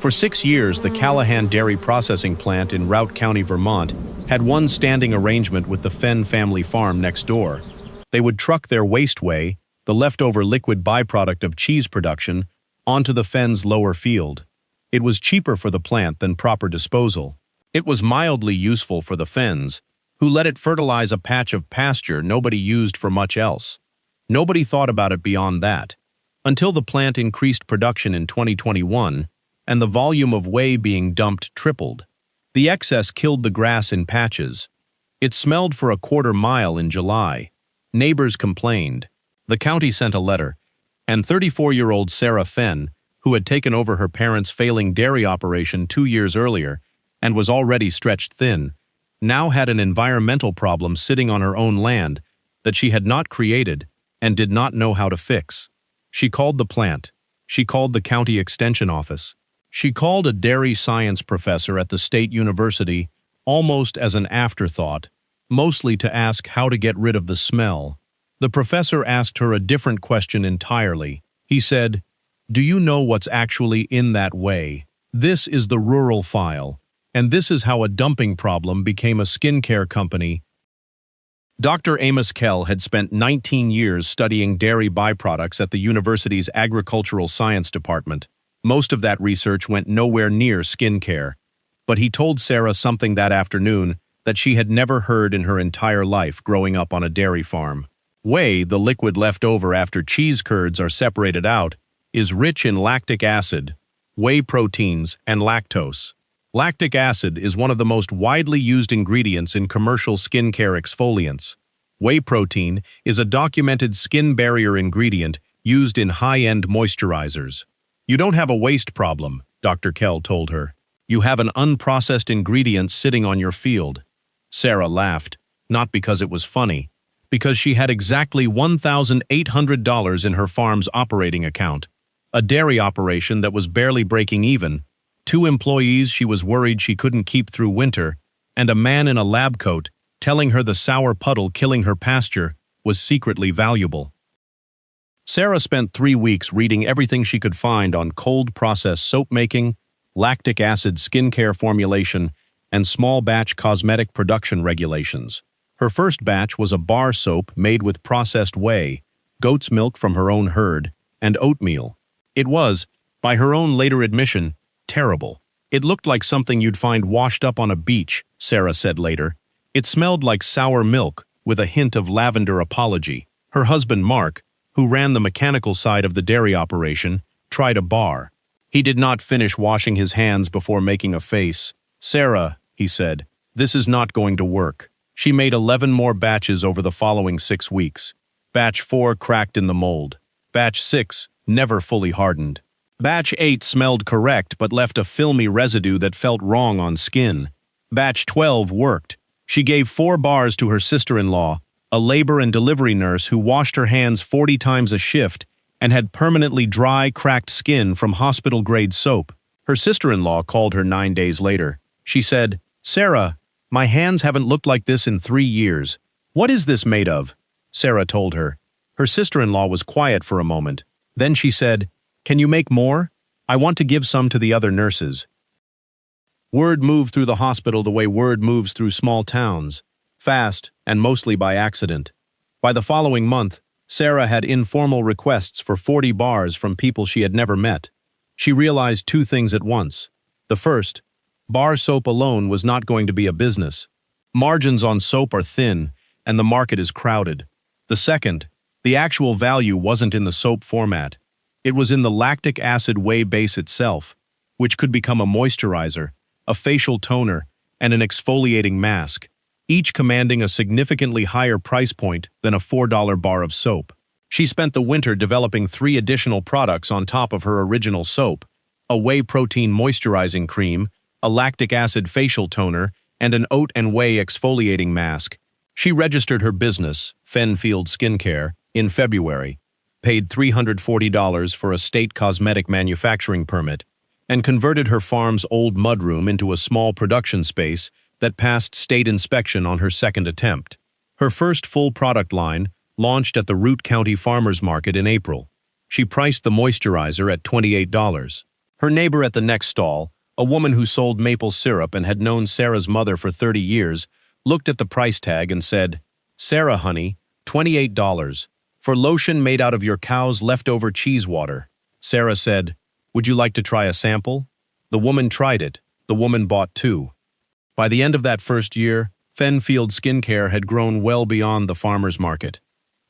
For 6 years, the Callahan Dairy Processing Plant in Routt County, Vermont, had one standing arrangement with the Fenn family farm next door. They would truck their waste whey, the leftover liquid byproduct of cheese production, onto the Fenn's lower field. It was cheaper for the plant than proper disposal. It was mildly useful for the Fenns, who let it fertilize a patch of pasture nobody used for much else. Nobody thought about it beyond that, until the plant increased production in 2021, and the volume of whey being dumped tripled. The excess killed the grass in patches. It smelled for a quarter mile in July. Neighbors complained. The county sent a letter, and 34-year-old Sarah Fenn, who had taken over her parents' failing dairy operation 2 years earlier and was already stretched thin, now had an environmental problem sitting on her own land that she had not created and did not know how to fix. She called the plant. She called the county extension office. She called a dairy science professor at the state university almost as an afterthought, mostly to ask how to get rid of the smell. The professor asked her a different question entirely. He said, "Do you know what's actually in that whey? This is the rural file, and this is how a dumping problem became a skincare company." Dr. Amos Kell had spent 19 years studying dairy byproducts at the university's agricultural science department. Most of that research went nowhere near skincare, but he told Sarah something that afternoon that she had never heard in her entire life growing up on a dairy farm. Whey, the liquid left over after cheese curds are separated out, is rich in lactic acid, whey proteins, and lactose. Lactic acid is one of the most widely used ingredients in commercial skincare exfoliants. Whey protein is a documented skin barrier ingredient used in high-end moisturizers. "You don't have a waste problem," Dr. Kell told her. "You have an unprocessed ingredient sitting on your field." Sarah laughed, not because it was funny, because she had exactly $1,800 in her farm's operating account, a dairy operation that was barely breaking even, 2 employees she was worried she couldn't keep through winter, and a man in a lab coat telling her the sour puddle killing her pasture was secretly valuable. Sarah spent 3 weeks reading everything she could find on cold-process soap making, lactic acid skincare formulation, and small-batch cosmetic production regulations. Her first batch was a bar soap made with processed whey, goat's milk from her own herd, and oatmeal. It was, by her own later admission, terrible. "It looked like something you'd find washed up on a beach," Sarah said later. "It smelled like sour milk, with a hint of lavender apology." Her husband, Mark, who ran the mechanical side of the dairy operation, tried a bar. He did not finish washing his hands before making a face. "Sarah," he said, "this is not going to work." She made 11 more batches over the following 6 weeks. Batch 4 cracked in the mold. Batch 6 never fully hardened. Batch 8 smelled correct but left a filmy residue that felt wrong on skin. Batch 12 worked. She gave 4 bars to her sister-in-law, a labor and delivery nurse who washed her hands 40 times a shift and had permanently dry, cracked skin from hospital-grade soap. Her sister-in-law called her 9 days later. She said, "Sarah, my hands haven't looked like this in 3 years. What is this made of?" Sarah told her. Her sister-in-law was quiet for a moment. Then she said, "Can you make more? I want to give some to the other nurses." Word moved through the hospital the way word moves through small towns, fast and mostly by accident. By the following month, Sarah had informal requests for 40 bars from people she had never met. She realized 2 things at once. The first, bar soap alone was not going to be a business. Margins on soap are thin, and the market is crowded. The second, the actual value wasn't in the soap format. It was in the lactic acid whey base itself, which could become a moisturizer, a facial toner, and an exfoliating mask, each commanding a significantly higher price point than a $4 bar of soap. She spent the winter developing 3 additional products on top of her original soap: a whey protein moisturizing cream, a lactic acid facial toner, and an oat and whey exfoliating mask. She registered her business, Fenn Field Skincare, in February, paid $340 for a state cosmetic manufacturing permit, and converted her farm's old mudroom into a small production space that passed state inspection on her second attempt. Her first full product line launched at the Routt County Farmers Market in April. She priced the moisturizer at $28. Her neighbor at the next stall, a woman who sold maple syrup and had known Sarah's mother for 30 years, looked at the price tag and said, "Sarah, honey, $28. For lotion made out of your cow's leftover cheese water." Sarah said, "Would you like to try a sample?" The woman tried it. The woman bought two. By the end of that first year, Fenn Field Skincare had grown well beyond the farmer's market.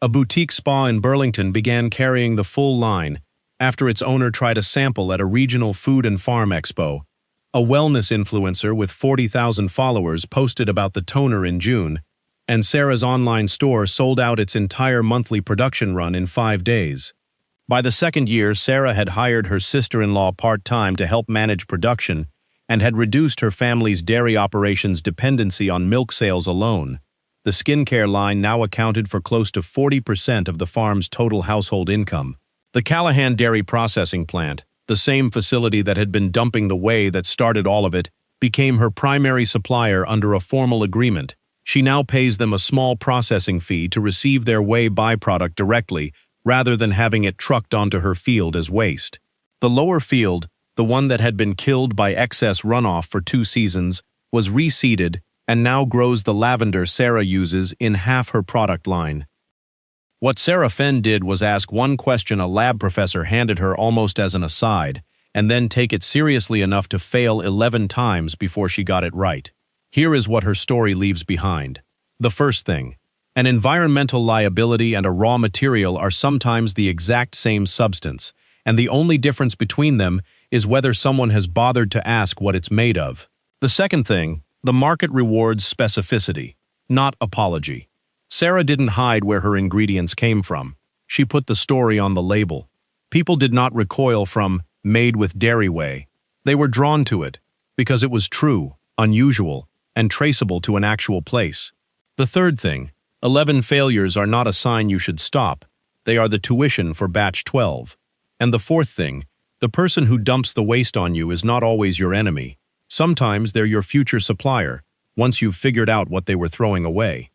A boutique spa in Burlington began carrying the full line after its owner tried a sample at a regional food and farm expo. A wellness influencer with 40,000 followers posted about the toner in June, and Sarah's online store sold out its entire monthly production run in 5 days. By the second year, Sarah had hired her sister-in-law part-time to help manage production and had reduced her family's dairy operations' dependency on milk sales alone. The skincare line now accounted for close to 40% of the farm's total household income. The Callahan Dairy Processing Plant, the same facility that had been dumping the whey that started all of it, became her primary supplier under a formal agreement. She now pays them a small processing fee to receive their whey byproduct directly, rather than having it trucked onto her field as waste. The lower field, the one that had been killed by excess runoff for 2 seasons, was reseeded and now grows the lavender Sarah uses in half her product line. What Sarah Fenn did was ask one question a lab professor handed her almost as an aside, and then take it seriously enough to fail 11 times before she got it right. Here is what her story leaves behind. The first thing. An environmental liability and a raw material are sometimes the exact same substance, and the only difference between them is whether someone has bothered to ask what it's made of. The second thing, the market rewards specificity, not apology. Sarah didn't hide where her ingredients came from. She put the story on the label. People did not recoil from "made with dairy whey." They were drawn to it because it was true, unusual, and traceable to an actual place. The third thing, 11 failures are not a sign you should stop. They are the tuition for batch 12. And the fourth thing, the person who dumps the waste on you is not always your enemy. Sometimes they're your future supplier, once you've figured out what they were throwing away.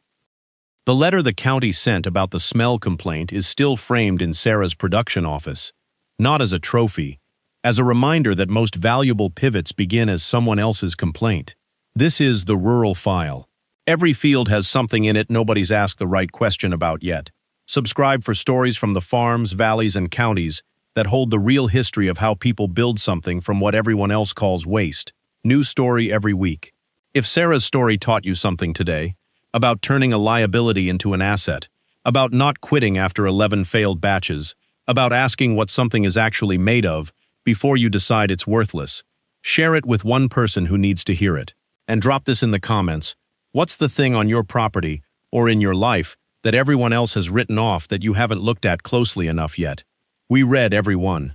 The letter the county sent about the smell complaint is still framed in Sarah's production office, not as a trophy, as a reminder that most valuable pivots begin as someone else's complaint. This is the rural file. Every field has something in it nobody's asked the right question about yet. Subscribe for stories from the farms, valleys, and counties that hold the real history of how people build something from what everyone else calls waste. New story every week. If Sarah's story taught you something today, about turning a liability into an asset, about not quitting after 11 failed batches, about asking what something is actually made of before you decide it's worthless, share it with one person who needs to hear it. And drop this in the comments. What's the thing on your property or in your life that everyone else has written off that you haven't looked at closely enough yet? We read every one.